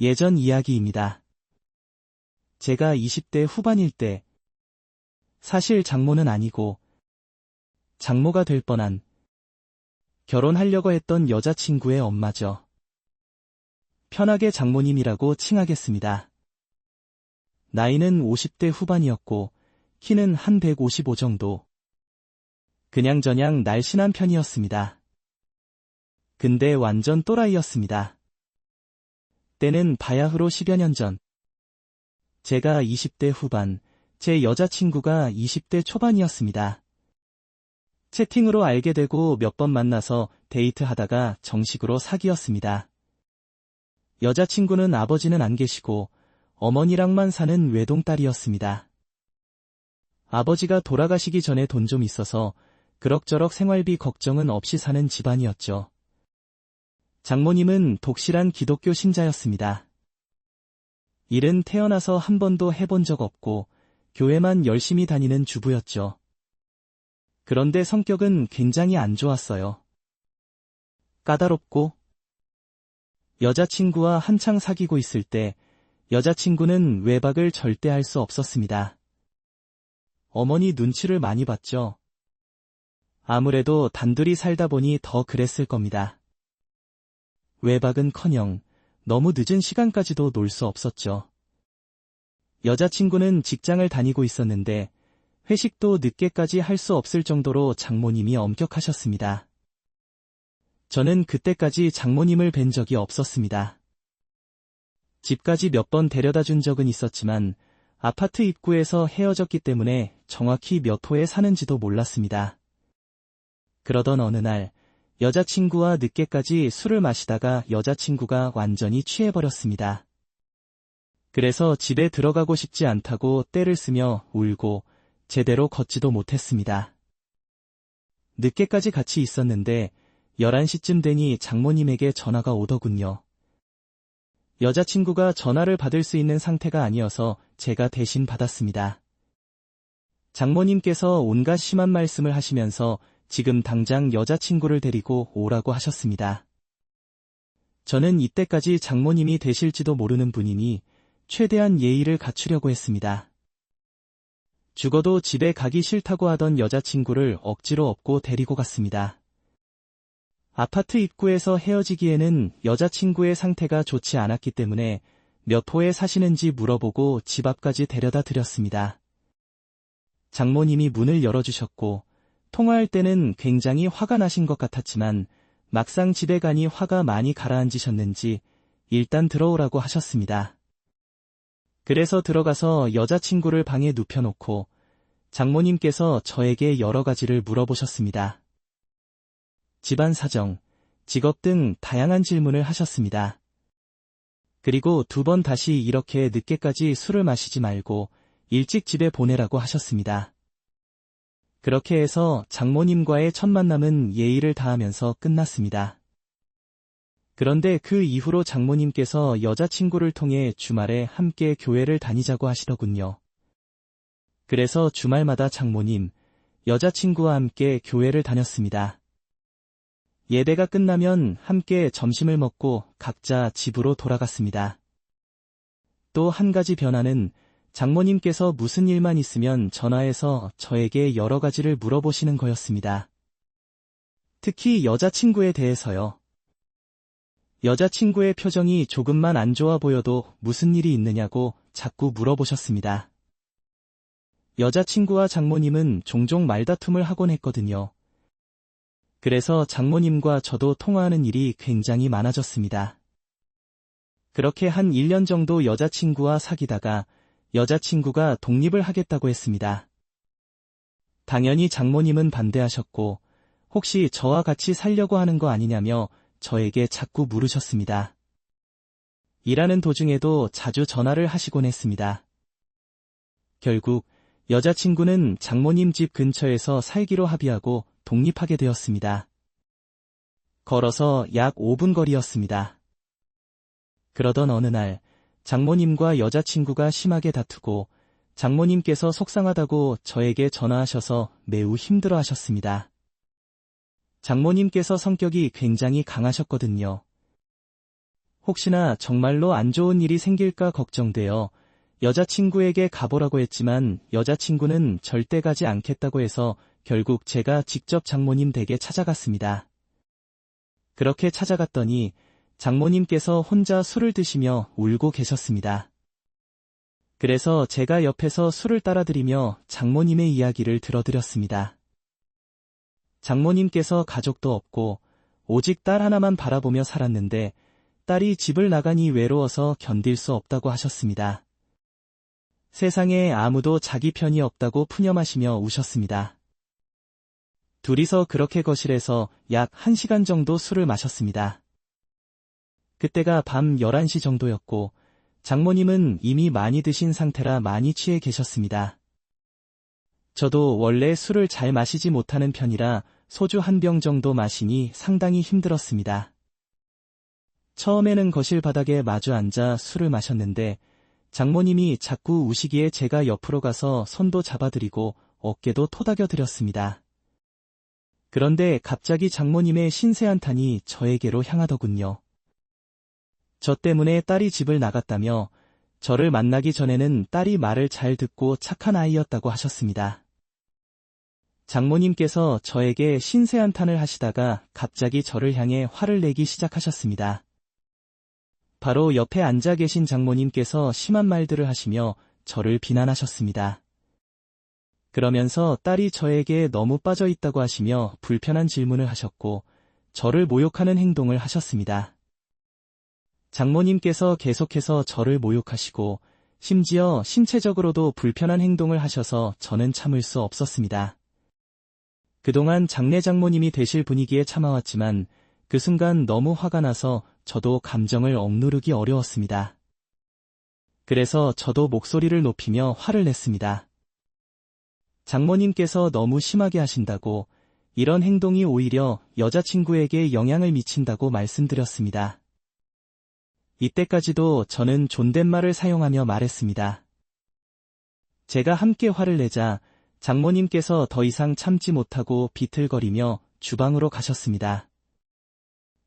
예전 이야기입니다. 제가 20대 후반일 때, 사실 장모는 아니고 장모가 될 뻔한 결혼하려고 했던 여자친구의 엄마죠. 편하게 장모님이라고 칭하겠습니다. 나이는 50대 후반이었고 키는 한 155 정도. 그냥저냥 날씬한 편이었습니다. 근데 완전 또라이였습니다. 때는 바야흐로 10여 년 전. 제가 20대 후반, 제 여자친구가 20대 초반이었습니다. 채팅으로 알게 되고 몇 번 만나서 데이트하다가 정식으로 사귀었습니다. 여자친구는 아버지는 안 계시고 어머니랑만 사는 외동딸이었습니다. 아버지가 돌아가시기 전에 돈 좀 있어서 그럭저럭 생활비 걱정은 없이 사는 집안이었죠. 장모님은 독실한 기독교 신자였습니다. 일은 태어나서 한 번도 해본 적 없고 교회만 열심히 다니는 주부였죠. 그런데 성격은 굉장히 안 좋았어요. 까다롭고, 여자친구와 한창 사귀고 있을 때 여자친구는 외박을 절대 할 수 없었습니다. 어머니 눈치를 많이 봤죠. 아무래도 단둘이 살다 보니 더 그랬을 겁니다. 외박은커녕 너무 늦은 시간까지도 놀 수 없었죠. 여자친구는 직장을 다니고 있었는데 회식도 늦게까지 할 수 없을 정도로 장모님이 엄격하셨습니다. 저는 그때까지 장모님을 뵌 적이 없었습니다. 집까지 몇 번 데려다 준 적은 있었지만 아파트 입구에서 헤어졌기 때문에 정확히 몇 호에 사는지도 몰랐습니다. 그러던 어느 날 여자친구와 늦게까지 술을 마시다가 여자친구가 완전히 취해버렸습니다. 그래서 집에 들어가고 싶지 않다고 떼를 쓰며 울고 제대로 걷지도 못했습니다. 늦게까지 같이 있었는데 11시쯤 되니 장모님에게 전화가 오더군요. 여자친구가 전화를 받을 수 있는 상태가 아니어서 제가 대신 받았습니다. 장모님께서 온갖 심한 말씀을 하시면서 지금 당장 여자친구를 데리고 오라고 하셨습니다. 저는 이때까지 장모님이 되실지도 모르는 분이니 최대한 예의를 갖추려고 했습니다. 죽어도 집에 가기 싫다고 하던 여자친구를 억지로 업고 데리고 갔습니다. 아파트 입구에서 헤어지기에는 여자친구의 상태가 좋지 않았기 때문에 몇 호에 사시는지 물어보고 집 앞까지 데려다 드렸습니다. 장모님이 문을 열어주셨고 통화할 때는 굉장히 화가 나신 것 같았지만 막상 집에 가니 화가 많이 가라앉으셨는지 일단 들어오라고 하셨습니다. 그래서 들어가서 여자친구를 방에 눕혀놓고 장모님께서 저에게 여러 가지를 물어보셨습니다. 집안 사정, 직업 등 다양한 질문을 하셨습니다. 그리고 2번 다시 이렇게 늦게까지 술을 마시지 말고 일찍 집에 보내라고 하셨습니다. 그렇게 해서 장모님과의 첫 만남은 예의를 다하면서 끝났습니다. 그런데 그 이후로 장모님께서 여자친구를 통해 주말에 함께 교회를 다니자고 하시더군요. 그래서 주말마다 장모님, 여자친구와 함께 교회를 다녔습니다. 예배가 끝나면 함께 점심을 먹고 각자 집으로 돌아갔습니다. 또 한 가지 변화는 장모님께서 무슨 일만 있으면 전화해서 저에게 여러 가지를 물어보시는 거였습니다. 특히 여자친구에 대해서요. 여자친구의 표정이 조금만 안 좋아 보여도 무슨 일이 있느냐고 자꾸 물어보셨습니다. 여자친구와 장모님은 종종 말다툼을 하곤 했거든요. 그래서 장모님과 저도 통화하는 일이 굉장히 많아졌습니다. 그렇게 한 1년 정도 여자친구와 사귀다가 여자친구가 독립을 하겠다고 했습니다. 당연히 장모님은 반대하셨고 혹시 저와 같이 살려고 하는 거 아니냐며 저에게 자꾸 물으셨습니다. 일하는 도중에도 자주 전화를 하시곤 했습니다. 결국 여자친구는 장모님 집 근처에서 살기로 합의하고 독립하게 되었습니다. 걸어서 약 5분 거리였습니다. 그러던 어느 날 장모님과 여자친구가 심하게 다투고 장모님께서 속상하다고 저에게 전화하셔서 매우 힘들어하셨습니다. 장모님께서 성격이 굉장히 강하셨거든요. 혹시나 정말로 안 좋은 일이 생길까 걱정되어 여자친구에게 가보라고 했지만 여자친구는 절대 가지 않겠다고 해서 결국 제가 직접 장모님 댁에 찾아갔습니다. 그렇게 찾아갔더니 장모님께서 혼자 술을 드시며 울고 계셨습니다. 그래서 제가 옆에서 술을 따라드리며 장모님의 이야기를 들어드렸습니다. 장모님께서 가족도 없고 오직 딸 하나만 바라보며 살았는데 딸이 집을 나가니 외로워서 견딜 수 없다고 하셨습니다. 세상에 아무도 자기 편이 없다고 푸념하시며 우셨습니다. 둘이서 그렇게 거실에서 약 1시간 정도 술을 마셨습니다. 그때가 밤 11시 정도였고 장모님은 이미 많이 드신 상태라 많이 취해 계셨습니다. 저도 원래 술을 잘 마시지 못하는 편이라 소주 1병 정도 마시니 상당히 힘들었습니다. 처음에는 거실 바닥에 마주 앉아 술을 마셨는데 장모님이 자꾸 우시기에 제가 옆으로 가서 손도 잡아드리고 어깨도 토닥여드렸습니다. 그런데 갑자기 장모님의 신세 한탄이 저에게로 향하더군요. 저 때문에 딸이 집을 나갔다며 저를 만나기 전에는 딸이 말을 잘 듣고 착한 아이였다고 하셨습니다. 장모님께서 저에게 신세 한탄을 하시다가 갑자기 저를 향해 화를 내기 시작하셨습니다. 바로 옆에 앉아 계신 장모님께서 심한 말들을 하시며 저를 비난하셨습니다. 그러면서 딸이 저에게 너무 빠져 있다고 하시며 불편한 질문을 하셨고 저를 모욕하는 행동을 하셨습니다. 장모님께서 계속해서 저를 모욕하시고 심지어 신체적으로도 불편한 행동을 하셔서 저는 참을 수 없었습니다. 그동안 장례 장모님이 되실 분위기에 참아왔지만 그 순간 너무 화가 나서 저도 감정을 억누르기 어려웠습니다. 그래서 저도 목소리를 높이며 화를 냈습니다. 장모님께서 너무 심하게 하신다고, 이런 행동이 오히려 여자친구에게 영향을 미친다고 말씀드렸습니다. 이때까지도 저는 존댓말을 사용하며 말했습니다. 제가 함께 화를 내자 장모님께서 더 이상 참지 못하고 비틀거리며 주방으로 가셨습니다.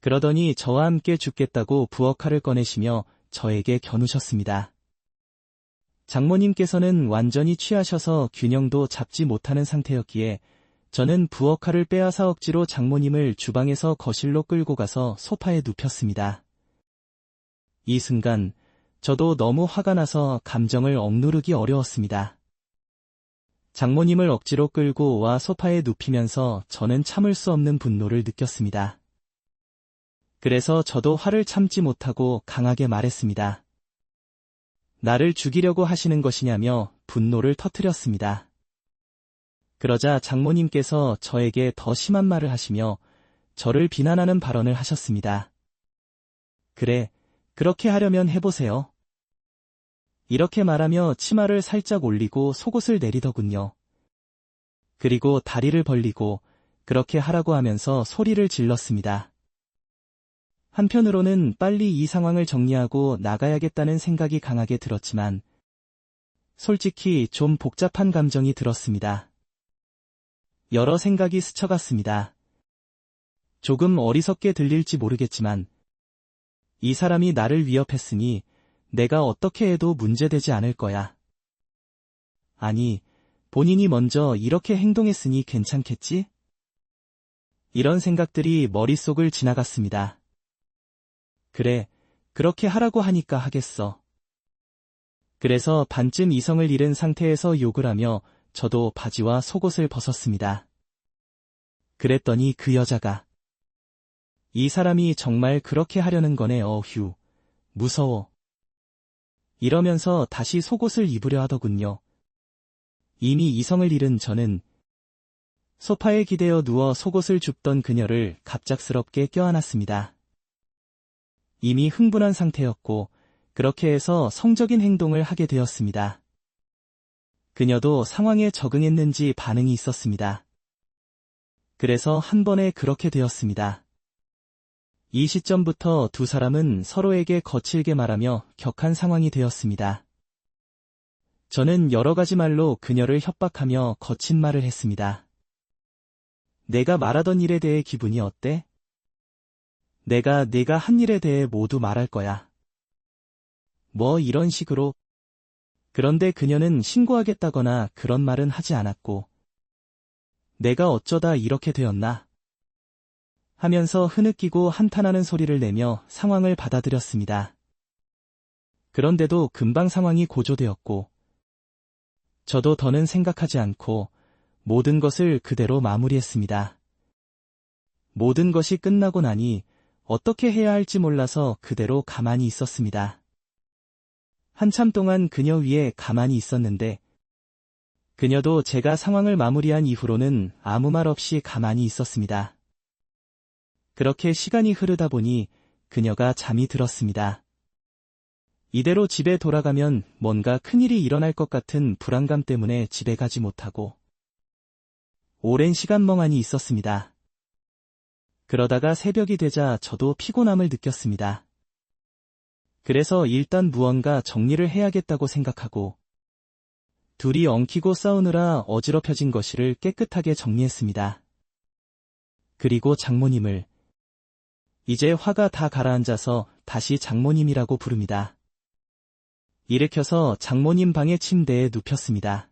그러더니 저와 함께 죽겠다고 부엌칼을 꺼내시며 저에게 겨누셨습니다. 장모님께서는 완전히 취하셔서 균형도 잡지 못하는 상태였기에 저는 부엌칼을 빼앗아 억지로 장모님을 주방에서 거실로 끌고 가서 소파에 눕혔습니다. 이 순간 저도 너무 화가 나서 감정을 억누르기 어려웠습니다. 장모님을 억지로 끌고 와 소파에 눕히면서 저는 참을 수 없는 분노를 느꼈습니다. 그래서 저도 화를 참지 못하고 강하게 말했습니다. 나를 죽이려고 하시는 것이냐며 분노를 터뜨렸습니다. 그러자 장모님께서 저에게 더 심한 말을 하시며 저를 비난하는 발언을 하셨습니다. 그래, 그렇게 하려면 해보세요. 이렇게 말하며 치마를 살짝 올리고 속옷을 내리더군요. 그리고 다리를 벌리고 그렇게 하라고 하면서 소리를 질렀습니다. 한편으로는 빨리 이 상황을 정리하고 나가야겠다는 생각이 강하게 들었지만 솔직히 좀 복잡한 감정이 들었습니다. 여러 생각이 스쳐갔습니다. 조금 어리석게 들릴지 모르겠지만 이 사람이 나를 위협했으니 내가 어떻게 해도 문제되지 않을 거야. 아니, 본인이 먼저 이렇게 행동했으니 괜찮겠지? 이런 생각들이 머릿속을 지나갔습니다. 그래, 그렇게 하라고 하니까 하겠어. 그래서 반쯤 이성을 잃은 상태에서 욕을 하며 저도 바지와 속옷을 벗었습니다. 그랬더니 그 여자가 이 사람이 정말 그렇게 하려는 거네. 어휴, 무서워. 이러면서 다시 속옷을 입으려 하더군요. 이미 이성을 잃은 저는 소파에 기대어 누워 속옷을 줍던 그녀를 갑작스럽게 껴안았습니다. 이미 흥분한 상태였고 그렇게 해서 성적인 행동을 하게 되었습니다. 그녀도 상황에 적응했는지 반응이 있었습니다. 그래서 한 번에 그렇게 되었습니다. 이 시점부터 두 사람은 서로에게 거칠게 말하며 격한 상황이 되었습니다. 저는 여러 가지 말로 그녀를 협박하며 거친 말을 했습니다. 내가 말하던 일에 대해 기분이 어때? 내가 한 일에 대해 모두 말할 거야. 뭐 이런 식으로. 그런데 그녀는 신고하겠다거나 그런 말은 하지 않았고, 내가 어쩌다 이렇게 되었나 하면서 흐느끼고 한탄하는 소리를 내며 상황을 받아들였습니다. 그런데도 금방 상황이 고조되었고, 저도 더는 생각하지 않고 모든 것을 그대로 마무리했습니다. 모든 것이 끝나고 나니 어떻게 해야 할지 몰라서 그대로 가만히 있었습니다. 한참 동안 그녀 위에 가만히 있었는데, 그녀도 제가 상황을 마무리한 이후로는 아무 말 없이 가만히 있었습니다. 그렇게 시간이 흐르다 보니 그녀가 잠이 들었습니다. 이대로 집에 돌아가면 뭔가 큰일이 일어날 것 같은 불안감 때문에 집에 가지 못하고 오랜 시간 멍하니 있었습니다. 그러다가 새벽이 되자 저도 피곤함을 느꼈습니다. 그래서 일단 무언가 정리를 해야겠다고 생각하고 둘이 엉키고 싸우느라 어지럽혀진 거실을 깨끗하게 정리했습니다. 그리고 장모님을 이제 화가 다 가라앉아서 다시 장모님이라고 부릅니다. 일으켜서 장모님 방의 침대에 눕혔습니다.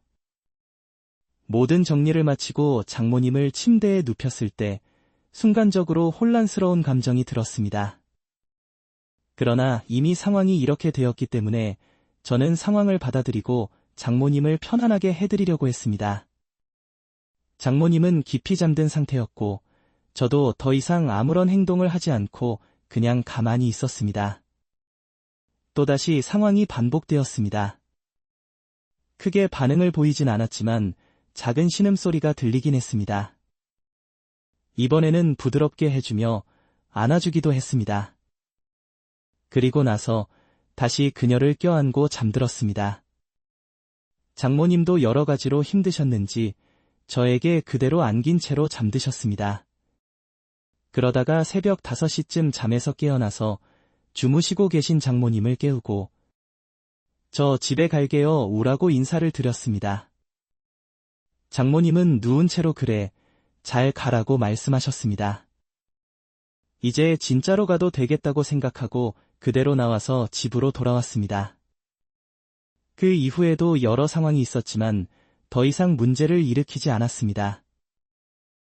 모든 정리를 마치고 장모님을 침대에 눕혔을 때 순간적으로 혼란스러운 감정이 들었습니다. 그러나 이미 상황이 이렇게 되었기 때문에 저는 상황을 받아들이고 장모님을 편안하게 해드리려고 했습니다. 장모님은 깊이 잠든 상태였고 저도 더 이상 아무런 행동을 하지 않고 그냥 가만히 있었습니다. 또다시 상황이 반복되었습니다. 크게 반응을 보이진 않았지만 작은 신음소리가 들리긴 했습니다. 이번에는 부드럽게 해주며 안아주기도 했습니다. 그리고 나서 다시 그녀를 껴안고 잠들었습니다. 장모님도 여러 가지로 힘드셨는지 저에게 그대로 안긴 채로 잠드셨습니다. 그러다가 새벽 5시쯤 잠에서 깨어나서 주무시고 계신 장모님을 깨우고 저 집에 갈게요 오라고 인사를 드렸습니다. 장모님은 누운 채로 그래 잘 가라고 말씀하셨습니다. 이제 진짜로 가도 되겠다고 생각하고 그대로 나와서 집으로 돌아왔습니다. 그 이후에도 여러 상황이 있었지만 더 이상 문제를 일으키지 않았습니다.